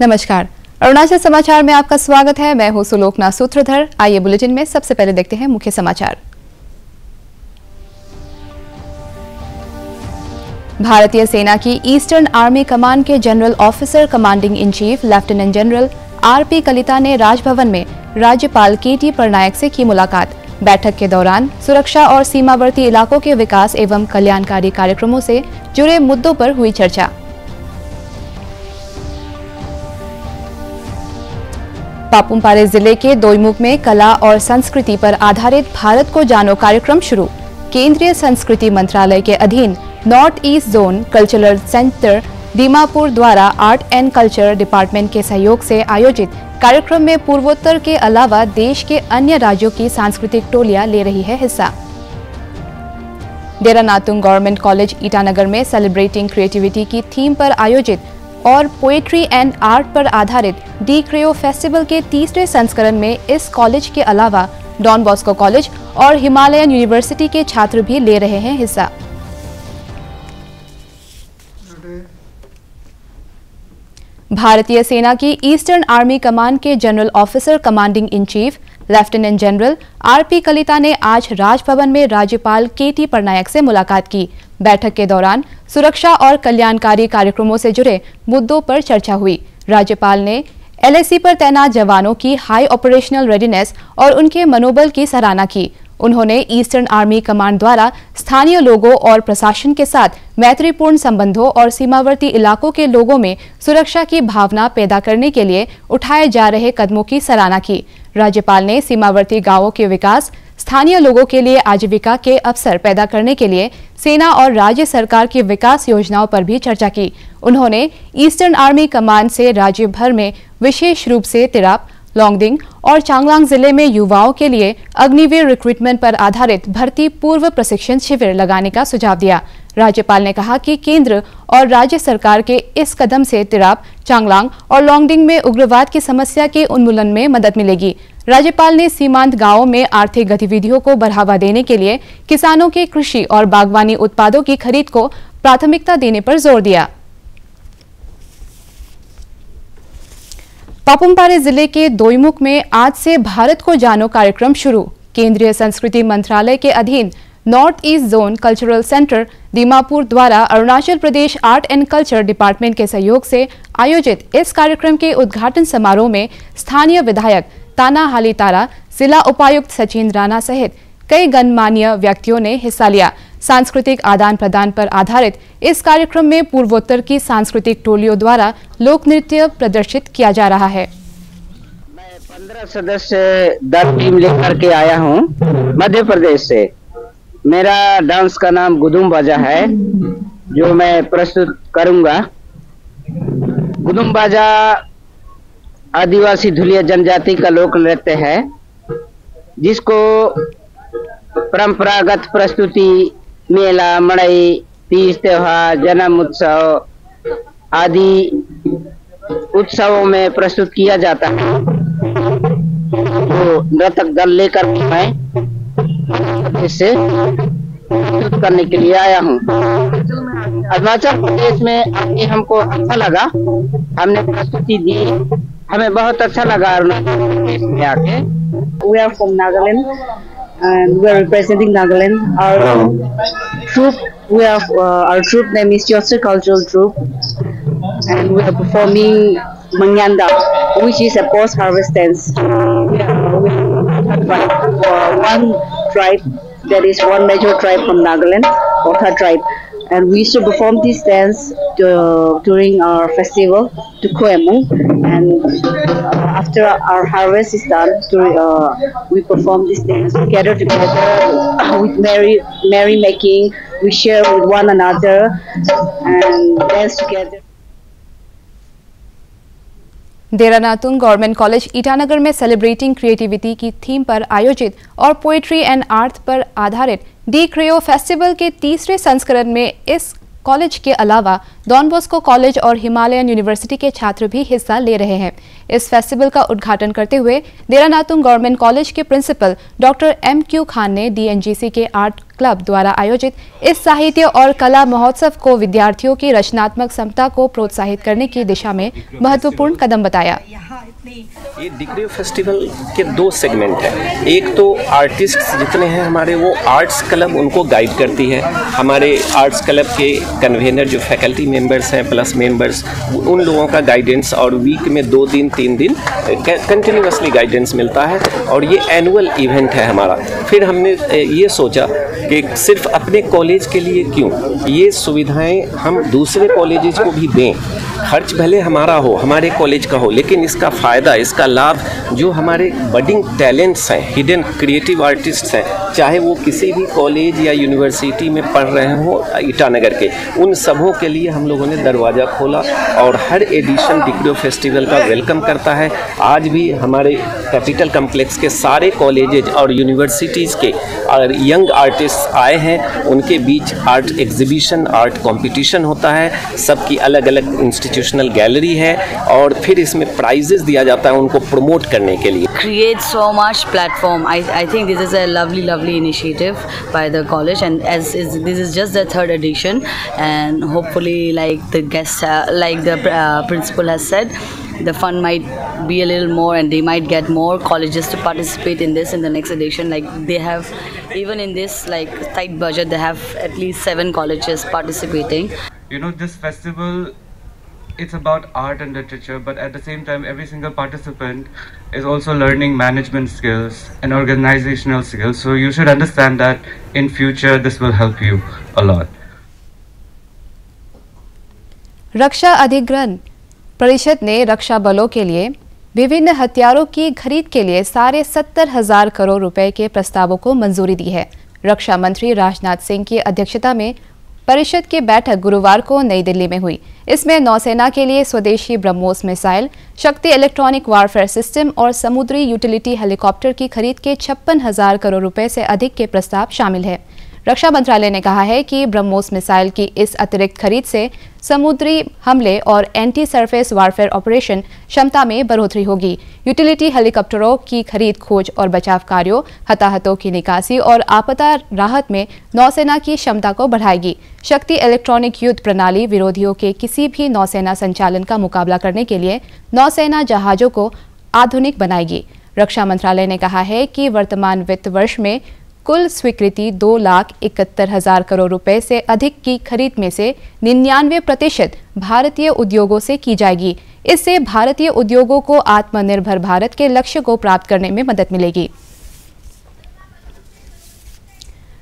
नमस्कार, अरुणाचल समाचार में आपका स्वागत है। मैं हूं सुलोकना सूत्रधर। आइए बुलेटिन में सबसे पहले देखते हैं मुख्य समाचार। भारतीय सेना की ईस्टर्न आर्मी कमांड के general officer commanding in chief lieutenant general RP Kalita ने राजभवन में राज्यपाल केटी पटनायक से की मुलाकात। बैठक के दौरान सुरक्षा और सीमावर्ती इलाकों के विकास एवं कल्याणकारी कार्यक्रमों से जुड़े मुद्दों पर हुई चर्चा। पापुमपारे जिले के दोईमुख में कला और संस्कृति पर आधारित भारत को जानो कार्यक्रम शुरू। केंद्रीय संस्कृति मंत्रालय के अधीन north east zone cultural centre Dimapur द्वारा आर्ट एंड कल्चर डिपार्टमेंट के सहयोग से आयोजित कार्यक्रम में पूर्वोत्तर के अलावा देश के अन्य राज्यों की सांस्कृतिक टोलियां ले रही है हिस्सा। देरा नातुंग गवर्नमेंट कॉलेज ईटानगर में सेलिब्रेटिंग क्रिएटिविटी की थीम पर आयोजित और पोएट्री एंड आर्ट पर आधारित डी क्रेओ फेस्टिवल के तीसरे संस्करण में इस कॉलेज के अलावा डॉन बॉस्को कॉलेज और हिमालयन यूनिवर्सिटी के छात्र भी ले रहे हैं हिस्सा। भारतीय सेना की ईस्टर्न आर्मी कमांड के general officer commanding in chief lieutenant general RP Kalita ने आज राजभवन में राज्यपाल केटी पटनायक से मुलाकात की। बैठक के दौरान सुरक्षा और कल्याणकारी कार्यक्रमों से जुड़े मुद्दों पर चर्चा हुई। राज्यपाल ने एलएसी पर तैनात जवानों की हाई ऑपरेशनल रेडीनेस और उनके मनोबल की सराहना की। उन्होंने ईस्टर्न आर्मी कमांड द्वारा स्थानीय लोगों और प्रशासन के साथ मैत्रीपूर्ण संबंधों और सीमावर्ती इलाकों के लोगों में सुरक्षा की भावना पैदा करने के लिए उठाए जा रहे कदमों की सराहना की। राज्यपाल ने सीमावर्ती गांवों के विकास, स्थानीय लोगों के लिए आजीविका के अवसर पैदा करने के लिए सेना और राज्य सरकार की विकास योजनाओं पर भी चर्चा की। उन्होंने ईस्टर्न आर्मी कमांड से राज्य भर में विशेष रूप से तिराप, लोंगडिंग और चांगलांग जिले में युवाओं के लिए अग्निवीर रिक्रूटमेंट पर आधारित भर्ती पूर्व प्रशिक्षण शिविर लगाने का सुझाव दिया। राज्यपाल ने कहा कि केंद्र और राज्य सरकार के इस कदम से तिराप, चांगलांग और लोंगडिंग में उग्रवाद की समस्या के उन्मूलन में मदद मिलेगी। राज्यपाल ने सीमांत गांवों में आर्थिक गतिविधियों को बढ़ावा देने के लिए किसानों के कृषि और बागवानी उत्पादों की खरीद को प्राथमिकता देने पर जोर दिया। पापुमपारे जिले के दोईमुख में आज से भारत को जानो कार्यक्रम शुरू। केंद्रीय संस्कृति मंत्रालय के अधीन north east zone cultural centre Dimapur द्वारा Arunachal Pradesh art and culture department के सहयोग से आयोजित इस कार्यक्रम के उद्घाटन समारोह में स्थानीय विधायक ताना हाली तारा, जिला उपायुक्त सचिन राणा सहित कई गणमान्य व्यक्तियों ने हिस्सा लिया। सांस्कृतिक आदान प्रदान पर आधारित इस कार्यक्रम में पूर्वोत्तर की सांस्कृतिक टोलियों द्वारा लोक नृत्य प्रदर्शित किया जा रहा है। मैं 15 सदस्य दल टीम लेकर के आया हूँ मध्य प्रदेश से। मेरा डांस का नाम गुदुम बाजा है जो मैं प्रस्तुत करूंगा। गुदुम बाजा आदिवासी धुलिया जनजाति का लोक नृत्य है जिसको परंपरागत प्रस्तुति, मेला, मड़ई, तीज त्योहार, जन्म उत्सव आदि उत्सवों में प्रस्तुत किया जाता है। तो नृतक दल लेकर मैं इससे प्रस्तुत करने के लिए आया हूँ। अरुणाचल प्रदेश में आके हमको अच्छा लगा, हमने प्रस्तुति दी, हमें बहुत अच्छा लगा अरुणाचल प्रदेश में आके। We are from Nagaland and we are representing Nagaland. Our troupe name is Yotsu Cultural Troupe, and we are performing Manyanda, which is a post-harvest dance. We are one tribe, that is one major tribe from Nagaland, Otha tribe, and we used to perform this dance during our festival to Koemu, and after our harvest is done, we perform this dance together with merry making. We share with one another and dance together. देरा Natung government college Itanagar में celebrating creativity की theme पर आयोजित और poetry and art पर आधारित D क्रेओ festival के तीसरे संस्करण में इस कॉलेज के अलावा डॉन बॉस्को कॉलेज और हिमालयन यूनिवर्सिटी के छात्र भी हिस्सा ले रहे हैं। इस फेस्टिवल का उद्घाटन करते हुए देरा नातुंग गवर्नमेंट कॉलेज के प्रिंसिपल डॉक्टर MQ खान ने DNGC के आर्ट क्लब द्वारा आयोजित इस साहित्य और कला महोत्सव को विद्यार्थियों की रचनात्मक क्षमता को प्रोत्साहित करने की दिशा में महत्वपूर्ण कदम बताया। ये डिग्री फेस्टिवल के 2 सेगमेंट हैं। एक तो आर्टिस्ट जितने हैं हमारे, वो आर्ट्स क्लब उनको गाइड करती है। हमारे आर्ट्स क्लब के कन्वेनर जो फैकल्टी मेंबर्स हैं प्लस मेंबर्स, उन लोगों का गाइडेंस, और वीक में 2 दिन 3 दिन कंटिन्यूसली गाइडेंस मिलता है। और ये एनुअल इवेंट है हमारा। फिर हमने ये सोचा कि सिर्फ अपने कॉलेज के लिए क्यों, ये सुविधाएं हम दूसरे कॉलेजेस को भी दें। खर्च भले हमारा हो, हमारे कॉलेज का हो, लेकिन इसका फ़ायदा, इसका लाभ जो हमारे बडिंग टैलेंट्स हैं, हिडन क्रिएटिव आर्टिस्ट्स हैं, चाहे वो किसी भी कॉलेज या यूनिवर्सिटी में पढ़ रहे हों ईटानगर के, उन सबों के लिए हम लोगों ने दरवाज़ा खोला और हर एडिशन डिग्री फेस्टिवल का वेलकम करता है। आज भी हमारे कैपिटल कम्प्लेक्स के सारे कॉलेजेज और यूनिवर्सिटीज़ के और यंग आर्टिस्ट आए हैं। उनके बीच आर्ट एग्जीबिशन, आर्ट कंपटीशन होता है। सबकी अलग अलग इंस्टीट्यूशनल गैलरी है और फिर इसमें प्राइजेस दिया जाता है उनको प्रमोट करने के लिए। Create so much platform. I think this is a lovely initiative by the college, and this is just the 3rd edition, and hopefully, like the guest, like the principal has said, the fund might be a little more, and they might get more colleges to participate in this in the next edition. Like they have, even in this like tight budget, they have at least 7 colleges participating. You know, this festival, it's about art and literature, but at the same time every single participant is also learning management skills and organizational skills, so you should understand that in future this will help you a lot. रक्षा अधिग्रहण परिषद ने रक्षा बलों के लिए विभिन्न हथियारों की खरीद के लिए 70,500 करोड़ रुपए के प्रस्तावों को मंजूरी दी है। रक्षा मंत्री राजनाथ सिंह की अध्यक्षता में परिषद की बैठक गुरुवार को नई दिल्ली में हुई। इसमें नौसेना के लिए स्वदेशी ब्रह्मोस मिसाइल, शक्ति इलेक्ट्रॉनिक वारफेयर सिस्टम और समुद्री यूटिलिटी हेलीकॉप्टर की खरीद के 56,000 करोड़ रुपए से अधिक के प्रस्ताव शामिल है। रक्षा मंत्रालय ने कहा है कि ब्रह्मोस मिसाइल की इस अतिरिक्त खरीद से समुद्री हमले और एंटी सरफेस वारफेयर ऑपरेशन क्षमता में बढ़ोतरी होगी। यूटिलिटी हेलीकॉप्टरों की खरीद खोज और बचाव कार्यों, हताहतों की निकासी और आपदा राहत में नौसेना की क्षमता को बढ़ाएगी। शक्ति इलेक्ट्रॉनिक युद्ध प्रणाली विरोधियों के किसी भी नौसेना संचालन का मुकाबला करने के लिए नौसेना जहाजों को आधुनिक बनाएगी। रक्षा मंत्रालय ने कहा है कि वर्तमान वित्त वर्ष में कुल स्वीकृति 2,71,000 करोड़ रुपए से अधिक की खरीद में से 99% भारतीय उद्योगों से की जाएगी। इससे भारतीय उद्योगों को आत्मनिर्भर भारत के लक्ष्य को प्राप्त करने में मदद मिलेगी।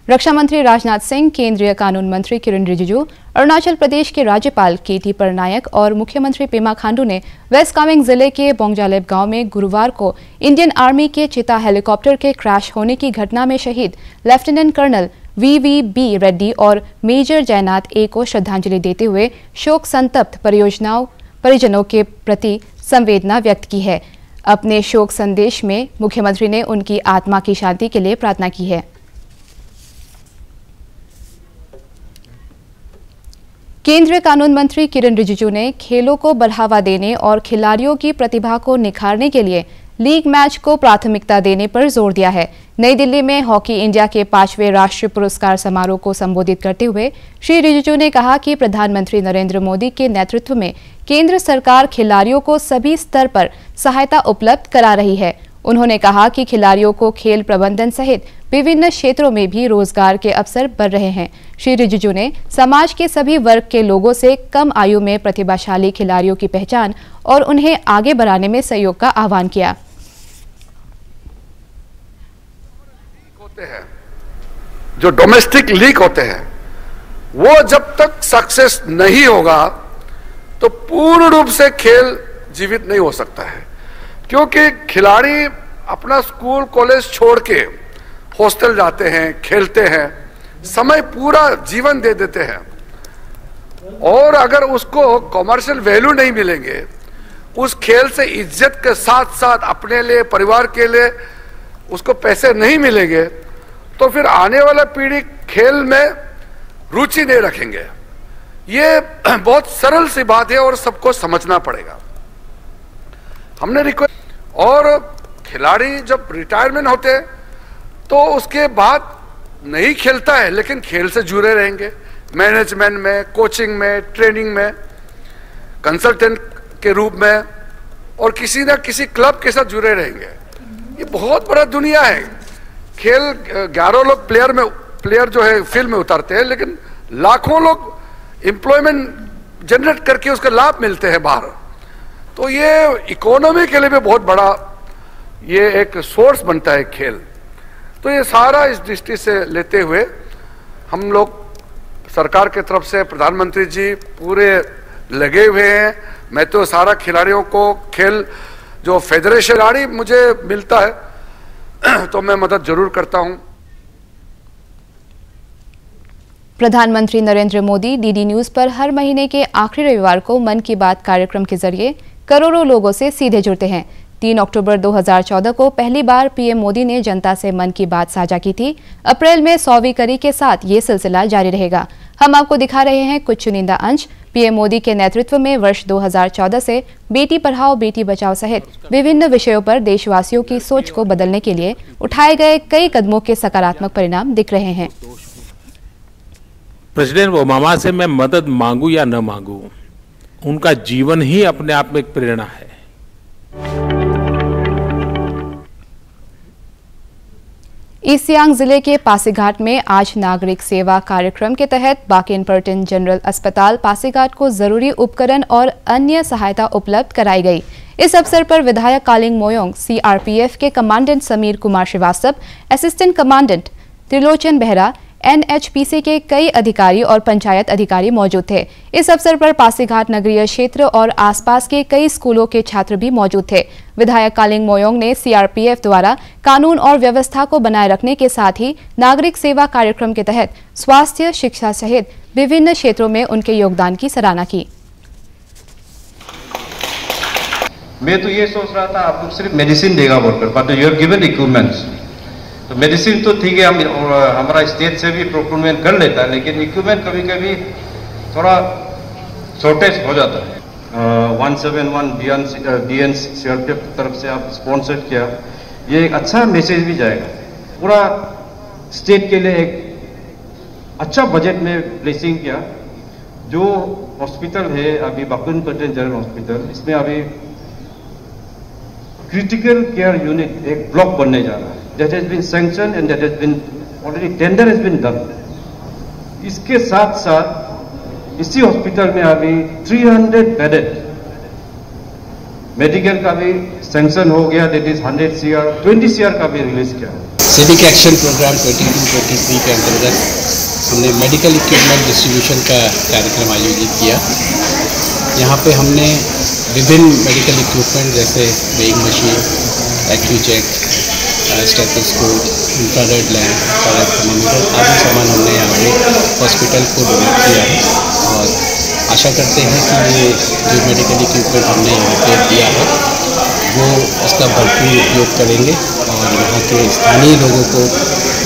रक्षा मंत्री राजनाथ सिंह, केंद्रीय कानून मंत्री किरण रिजिजू, अरुणाचल प्रदेश के राज्यपाल KT पटनायक और मुख्यमंत्री पेमा खांडू ने वेस्ट कामेंग जिले के बोंगजालेब गांव में गुरुवार को इंडियन आर्मी के चीता हेलीकॉप्टर के क्रैश होने की घटना में शहीद लेफ्टिनेंट कर्नल VVB रेड्डी और मेजर जयनाथ A को श्रद्धांजलि देते हुए शोक संतप्त परिजनों के प्रति संवेदना व्यक्त की है। अपने शोक संदेश में मुख्यमंत्री ने उनकी आत्मा की शांति के लिए प्रार्थना की है। केंद्रीय कानून मंत्री किरण रिजिजू ने खेलों को बढ़ावा देने और खिलाड़ियों की प्रतिभा को निखारने के लिए लीग मैच को प्राथमिकता देने पर जोर दिया है। नई दिल्ली में हॉकी इंडिया के 5वें राष्ट्रीय पुरस्कार समारोह को संबोधित करते हुए श्री रिजिजू ने कहा कि प्रधानमंत्री नरेंद्र मोदी के नेतृत्व में केंद्र सरकार खिलाड़ियों को सभी स्तर पर सहायता उपलब्ध करा रही है। उन्होंने कहा कि खिलाड़ियों को खेल प्रबंधन सहित विभिन्न क्षेत्रों में भी रोजगार के अवसर बढ़ रहे हैं। श्री रिजिजू ने समाज के सभी वर्ग के लोगों से कम आयु में प्रतिभाशाली खिलाड़ियों की पहचान और उन्हें आगे बढ़ाने में सहयोग का आह्वान किया। जो डोमेस्टिक लीग होते हैं वो जब तक सक्सेस नहीं होगा तो पूर्ण रूप से खेल जीवित नहीं हो सकता है, क्योंकि खिलाड़ी अपना स्कूल कॉलेज छोड़ के हॉस्टल जाते हैं, खेलते हैं, समय पूरा जीवन दे देते हैं, और अगर उसको कॉमर्शियल वैल्यू नहीं मिलेंगे, उस खेल से इज्जत के साथ साथ अपने लिए, परिवार के लिए उसको पैसे नहीं मिलेंगे, तो फिर आने वाला पीढ़ी खेल में रुचि नहीं रखेंगे। ये बहुत सरल सी बात है और सबको समझना पड़ेगा। हमने रिक्वेस्ट, और खिलाड़ी जब रिटायरमेंट होते हैं तो उसके बाद नहीं खेलता है लेकिन खेल से जुड़े रहेंगे, मैनेजमेंट में, कोचिंग में, ट्रेनिंग में, कंसल्टेंट के रूप में, और किसी ना किसी क्लब के साथ जुड़े रहेंगे। ये बहुत बड़ा दुनिया है। खेल 11 लोग प्लेयर जो है फील्ड में उतरते हैं, लेकिन लाखों लोग एम्प्लॉयमेंट जनरेट करके उसका लाभ मिलते हैं बाहर। तो ये इकोनॉमी के लिए भी बहुत बड़ा ये एक सोर्स बनता है खेल। तो ये सारा इस दृष्टि से लेते हुए हम लोग सरकार की तरफ से प्रधानमंत्री जी पूरे लगे हुए हैं। मैं तो सारा खिलाड़ियों को खेल जो फेडरेशन खिलाड़ी मुझे मिलता है तो मैं मदद जरूर करता हूं। प्रधानमंत्री नरेंद्र मोदी डीडी न्यूज पर हर महीने के आखिरी रविवार को मन की बात कार्यक्रम के जरिए करोड़ों लोगों से सीधे जुड़ते हैं। 3 अक्टूबर 2014 को पहली बार पीएम मोदी ने जनता से मन की बात साझा की थी। अप्रैल में 100वीं कड़ी के साथ ये सिलसिला जारी रहेगा। हम आपको दिखा रहे हैं कुछ चुनिंदा अंश। पीएम मोदी के नेतृत्व में वर्ष 2014 से बेटी पढ़ाओ बेटी बचाओ सहित विभिन्न विषयों पर देशवासियों की सोच को बदलने के लिए उठाए गए कई कदमों के सकारात्मक परिणाम दिख रहे हैं। प्रेसिडेंट ओबामा से मैं मदद मांगू या न मांगू, उनका जीवन ही अपने आप में एक प्रेरणा है। ईस्ट सियांग जिले के पासीघाट में आज नागरिक सेवा कार्यक्रम के तहत बाकिन पर्टिन जनरल अस्पताल पासीघाट को जरूरी उपकरण और अन्य सहायता उपलब्ध कराई गई। इस अवसर पर विधायक कालिंग मोयोंग, सीआरपीएफ के commandant Sameer Kumar Srivastava, assistant commandant Trilochan Behera, NHPC के कई अधिकारी और पंचायत अधिकारी मौजूद थे। इस अवसर पर पासीघाट नगरीय क्षेत्र और आसपास के कई स्कूलों के छात्र भी मौजूद थे। विधायक कालिंग मोयोंग ने सीआरपीएफ द्वारा कानून और व्यवस्था को बनाए रखने के साथ ही नागरिक सेवा कार्यक्रम के तहत स्वास्थ्य, शिक्षा सहित विभिन्न क्षेत्रों में उनके योगदान की सराहना की। मैं तो ये सोच रहा था आप लोग सिर्फ मेडिसिन देगा बोलकर, but you have given equipments. तो मेडिसिन तो ठीक है, हम हमारा स्टेट से भी प्रोक्योरमेंट कर लेता है, लेकिन इक्विपमेंट कभी कभी थोड़ा शॉर्टेज हो जाता है। 171 DN सीआरपीएफ की तरफ से आप स्पॉन्सर किया, ये एक अच्छा मैसेज भी जाएगा। पूरा स्टेट के लिए एक अच्छा बजट में प्लेसिंग किया। जो हॉस्पिटल है अभी बाकिन पर्टिन जनरल हॉस्पिटल, इसमें अभी क्रिटिकल केयर यूनिट एक ब्लॉक बनने जा रहा है। That has been sanctioned and that has been already tender has been done. इसके साथ साथ इसी हॉस्पिटल में अभी 300 बेडेड मेडिकल का भी सैंक्शन हो गया, दैट इज 100 CR, 20 CR का भी रिलीज किया। सिविक एक्शन प्रोग्राम 22-23 के अंतर्गत हमने मेडिकल इक्विपमेंट डिस्ट्रीब्यूशन का कार्यक्रम आयोजित किया। यहाँ पे हमने विभिन्न मेडिकल इक्विपमेंट जैसे weighing machine, Accu-Chek, stethoscope, infrared lamp, thermometer आदि सामान हमने यहाँ पे हॉस्पिटल को डोनेट किया है और आशा करते हैं कि ये जो मेडिकल इक्विपमेंट हमने यहाँ पे दिया है वो उसका भरपूर उपयोग करेंगे और यहाँ के स्थानीय लोगों को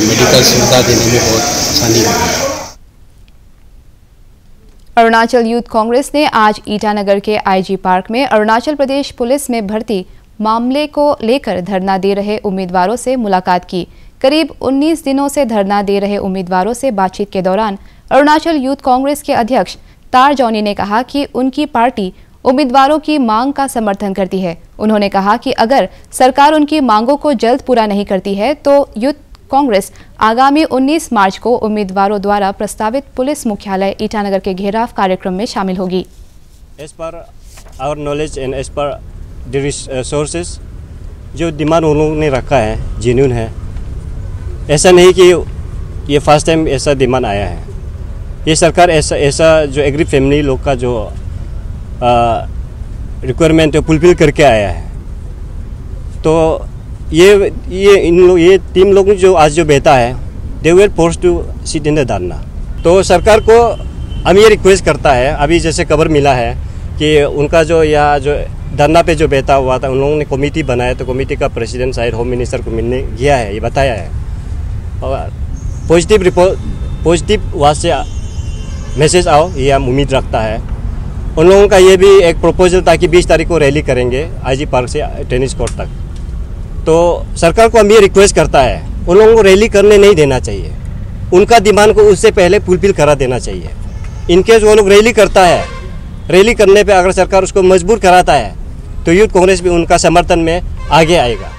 मेडिकल सुविधा देने में बहुत आसानी होगी। अरुणाचल यूथ कांग्रेस ने आज ईटानगर के आईजी पार्क में अरुणाचल प्रदेश पुलिस में भर्ती मामले को लेकर धरना दे रहे उम्मीदवारों से मुलाकात की। करीब 19 दिनों से धरना दे रहे उम्मीदवारों से बातचीत के दौरान अरुणाचल यूथ कांग्रेस के अध्यक्ष तार जॉनी ने कहा कि उनकी पार्टी उम्मीदवारों की मांग का समर्थन करती है। उन्होंने कहा कि अगर सरकार उनकी मांगों को जल्द पूरा नहीं करती है तो यूथ कांग्रेस आगामी 19 मार्च को उम्मीदवारों द्वारा प्रस्तावित पुलिस मुख्यालय ईटानगर के घेराव कार्यक्रम में शामिल होगी। As per our knowledge and as per the sources, जो डिमांड उन लोगों ने रखा है जेन्युइन है। ऐसा नहीं कि ये फर्स्ट टाइम ऐसा डिमांड आया है। ये सरकार ऐसा जो एग्री फैमिली लोग का जो रिक्वायरमेंट है फुलफिल करके आया है। तो ये टीम लोग जो आज जो बैठा है they were forced to sit in the dharna. तो सरकार को हम ये रिक्वेस्ट करता है, अभी जैसे खबर मिला है कि उनका जो यहाँ जो धरना पे जो बैठा हुआ था उन लोगों ने कमेटी बनाया, तो कमेटी का प्रेसिडेंट शायद होम मिनिस्टर को मिलने गया है, ये बताया है। और पॉजिटिव वहाँ से मैसेज आओ, ये हम उम्मीद रखता है। उन लोगों का ये भी एक प्रपोजल था कि 20 तारीख को रैली करेंगे IG पार्क से टेनिस कोर्ट तक। तो सरकार को हम ये रिक्वेस्ट करता है, उन लोगों को रैली करने नहीं देना चाहिए, उनका डिमांड को उससे पहले फुलफिल करा देना चाहिए। इनकेस वो लोग रैली करता है, रैली करने पे अगर सरकार उसको मजबूर कराता है तो यूथ कांग्रेस भी उनका समर्थन में आगे आएगा।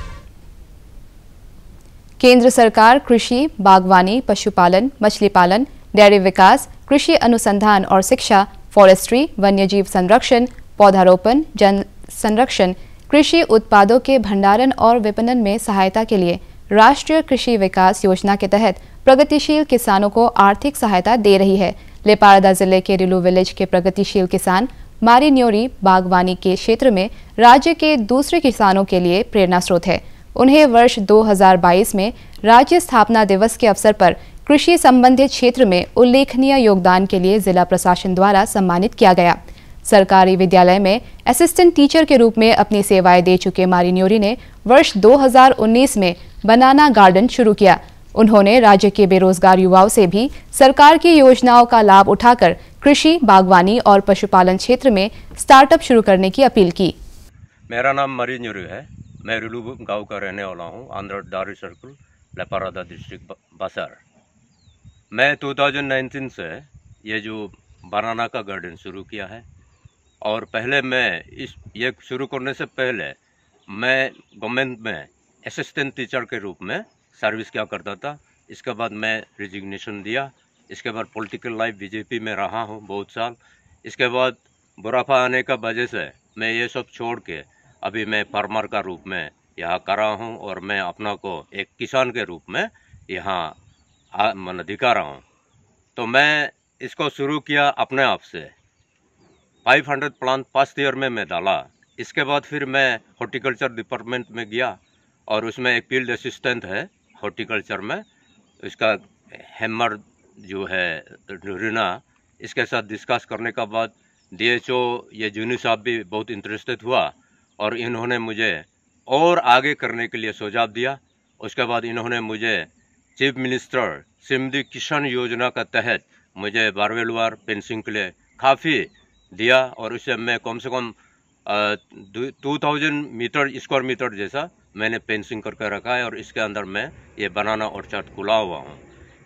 केंद्र सरकार कृषि, बागवानी, पशुपालन, मछली पालन, डेयरी विकास, कृषि अनुसंधान और शिक्षा, फॉरेस्ट्री, वन्यजीव संरक्षण, पौधारोपण, जन संरक्षण, कृषि उत्पादों के भंडारण और विपणन में सहायता के लिए राष्ट्रीय कृषि विकास योजना के तहत प्रगतिशील किसानों को आर्थिक सहायता दे रही है। लेपारादा जिले के रिलू विलेज के प्रगतिशील किसान मारी न्योरी बागवानी के क्षेत्र में राज्य के दूसरे किसानों के लिए प्रेरणा स्रोत है। उन्हें वर्ष 2022 में राज्य स्थापना दिवस के अवसर पर कृषि संबंधित क्षेत्र में उल्लेखनीय योगदान के लिए जिला प्रशासन द्वारा सम्मानित किया गया। सरकारी विद्यालय में असिस्टेंट टीचर के रूप में अपनी सेवाएं दे चुके मारी न्योरी ने वर्ष 2019 में बनाना गार्डन शुरू किया। उन्होंने राज्य के बेरोजगार युवाओं से भी सरकार की योजनाओं का लाभ उठाकर कृषि, बागवानी और पशुपालन क्षेत्र में स्टार्टअप शुरू करने की अपील की। मेरा नाम मरी न्योरी है। मैं रिलू गांव का रहने वाला हूं। आंध्र दारी सर्कल, लेपारादा डिस्ट्रिक्ट, बसर। मैं 2019 से ये जो बनाना का गार्डन शुरू किया है, और पहले मैं ये शुरू करने से पहले मैं गवर्नमेंट में असिस्टेंट टीचर के रूप में सर्विस किया करता था। इसके बाद मैं रिजिग्नेशन दिया। इसके बाद पॉलिटिकल लाइफ बीजेपी में रहा हूँ बहुत साल। इसके बाद बुढ़ापा आने का वजह से मैं ये सब छोड़ के अभी मैं फार्मर का रूप में यहाँ कर रहा हूँ, और मैं अपना को एक किसान के रूप में यहाँ दिखा रहा हूँ। तो मैं इसको शुरू किया अपने आप से। 500 प्लांट फर्स्ट ईयर में मैं डाला। इसके बाद फिर मैं हॉर्टिकल्चर डिपार्टमेंट में गया, और उसमें एक फील्ड असिस्टेंट है हॉर्टिकल्चर में, इसका हैमर जो है रीना, इसके साथ डिस्कस करने का बाद DHO ये जूनी साहब भी बहुत इंटरेस्टेड हुआ, और इन्होंने मुझे और आगे करने के लिए सुझाव दिया। उसके बाद इन्होंने मुझे चीफ मिनिस्टर सिमदी किसान योजना का तहत मुझे बारवेलवार पेंसिंग के लिए काफ़ी दिया, और उससे मैं कम से कम 2000 स्क्वायर मीटर जैसा मैंने पेंसिंग करके रखा है, और इसके अंदर मैं ये बनाना ऑर्चर्ड खुला हुआ हूँ।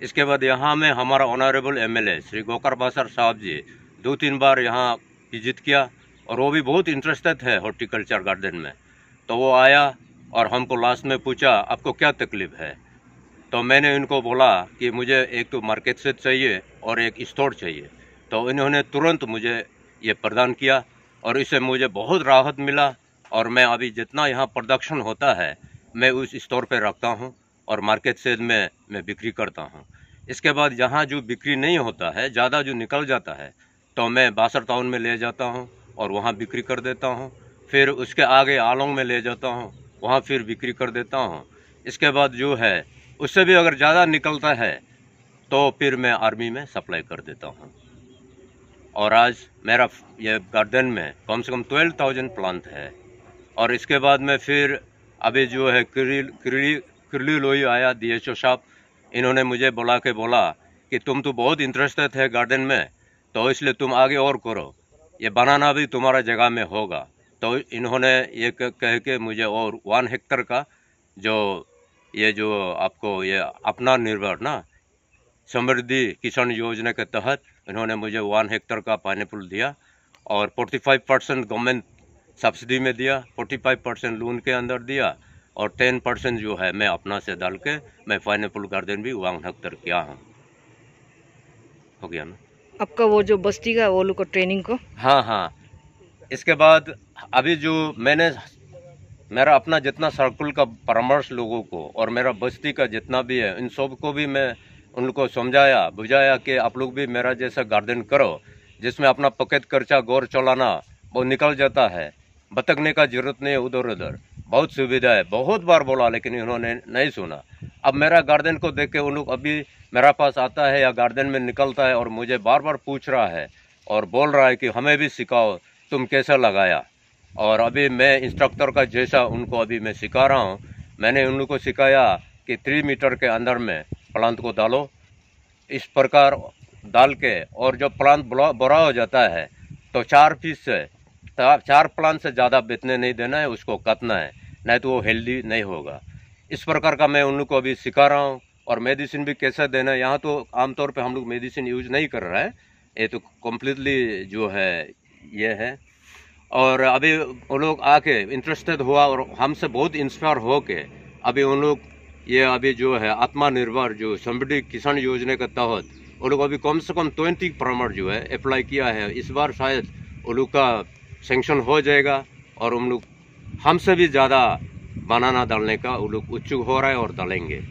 इसके बाद यहाँ में हमारा ऑनरेबल MLA श्री गोकर बासर साहब जी 2-3 बार यहाँ विजिट किया, और वो भी बहुत इंटरेस्टेड है हॉर्टिकल्चर गार्डन में। तो वो आया और हमको लास्ट में पूछा आपको क्या तकलीफ है। तो मैंने इनको बोला कि मुझे एक तो मार्केट से चाहिए और एक स्टोर चाहिए। तो इन्होंने तुरंत मुझे ये प्रदान किया, और इससे मुझे बहुत राहत मिला। और मैं अभी जितना यहाँ प्रोडक्शन होता है मैं उस स्टोर पे रखता हूँ, और मार्केट से मैं बिक्री करता हूँ। इसके बाद यहाँ जो बिक्री नहीं होता है, ज़्यादा जो निकल जाता है, तो मैं बासर टाउन में ले जाता हूँ और वहाँ बिक्री कर देता हूँ। फिर उसके आगे आलोंग में ले जाता हूँ, वहाँ फिर बिक्री कर देता हूँ। इसके बाद जो है उससे भी अगर ज़्यादा निकलता है तो फिर मैं आर्मी में सप्लाई कर देता हूँ। और आज मेरा ये गार्डन में कम से कम 12,000 प्लांट है। और इसके बाद में फिर अभी जो है किरली लोई आया DHO साहब, इन्होंने मुझे बोला कि तुम तो बहुत इंटरेस्टेड है गार्डन में, तो इसलिए तुम आगे और करो, ये बनाना भी तुम्हारा जगह में होगा। तो इन्होंने ये कह के मुझे और 1 हेक्टर का जो आपको ये अपना निर्भर ना समृद्धि किसान योजना के तहत इन्होंने मुझे 1 हेक्टर का पाइनएप्पल दिया, और 45% गवर्नमेंट सब्सिडी में दिया, 45% लोन के अंदर दिया, और 10% जो है मैं अपना से डाल के मैं पाइनएप्पल गार्डन भी 1 हेक्टर किया हूँ। हो गया ना आपका वो जो बस्ती का वो लोग को ट्रेनिंग को? हाँ। इसके बाद अभी जो मेरा अपना जितना सर्कल का परामर्श लोगों को और मेरा बस्ती का जितना भी है, इन सब को भी मैं उनको समझाया बुझाया कि आप लोग भी मेरा जैसा गार्डन करो, जिसमें अपना पॉकेट खर्चा गौर चलाना वो निकल जाता है, भटकने का जरूरत नहीं है उधर उधर, बहुत सुविधा है। बहुत बार बोला लेकिन इन्होंने नहीं सुना। अब मेरा गार्डन को देख के उन लोग अभी मेरा पास आता है या गार्डन में निकलता है और मुझे बार बार पूछ रहा है और बोल रहा है कि हमें भी सिखाओ, तुम कैसा लगाया। और अभी मैं इंस्ट्रक्टर का जैसा उनको अभी मैं सिखा रहा हूँ। मैंने उन लोग को सिखाया कि 3 मीटर के अंदर में प्लांट को डालो, इस प्रकार डाल के और जो प्लांट बड़ा हो जाता है तो 4 पीस से 4 प्लांट से ज़्यादा बेचने नहीं देना है, उसको काटना है, नहीं तो वो हेल्दी नहीं होगा। इस प्रकार का मैं उन लोग को अभी सिखा रहा हूँ। और मेडिसिन भी कैसे देना है, यहाँ तो आमतौर पे हम लोग मेडिसिन यूज नहीं कर रहे हैं, ये तो कम्प्लीटली जो है ये है। और अभी वो लोग आके इंटरेस्टेड हुआ और हमसे बहुत इंस्पायर हो के अभी उन लोग ये अभी जो है आत्मनिर्भर जो समृद्धि किसान योजना के तहत वो लोग अभी कम से कम 20 फार्मर जो है अप्लाई किया है। इस बार शायद वो लोग का सेंक्शन हो जाएगा और उन लोग हमसे भी ज़्यादा बनाना डालने का वो लोग उत्सुक हो रहा है और डालेंगे।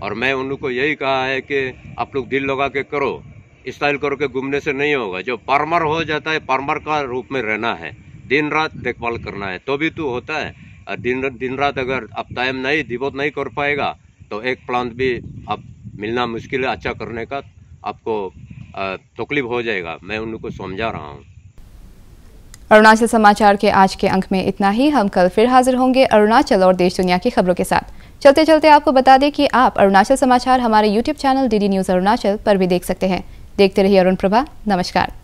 और मैं उन लोग को यही कहा है कि आप लोग दिल लगा के करो, स्टाइल करके घूमने से नहीं होगा। जो फार्मर हो जाता है फार्मर का रूप में रहना है, दिन रात देखभाल करना है तो भी तो होता है। और दिन रात अगर आप टाइम नहीं डिवोट नहीं कर पाएगा तो एक प्लांट भी आप मिलना मुश्किल है, अच्छा करने का आपको तकलीफ हो जाएगा। मैं उन लोग को समझा रहा हूँ। अरुणाचल समाचार के आज के अंक में इतना ही। हम कल फिर हाजिर होंगे अरुणाचल और देश दुनिया की खबरों के साथ। चलते चलते आपको बता दें कि आप अरुणाचल समाचार हमारे YouTube channel DD news Arunachal पर भी देख सकते हैं। देखते रहिए अरुण प्रभा। नमस्कार।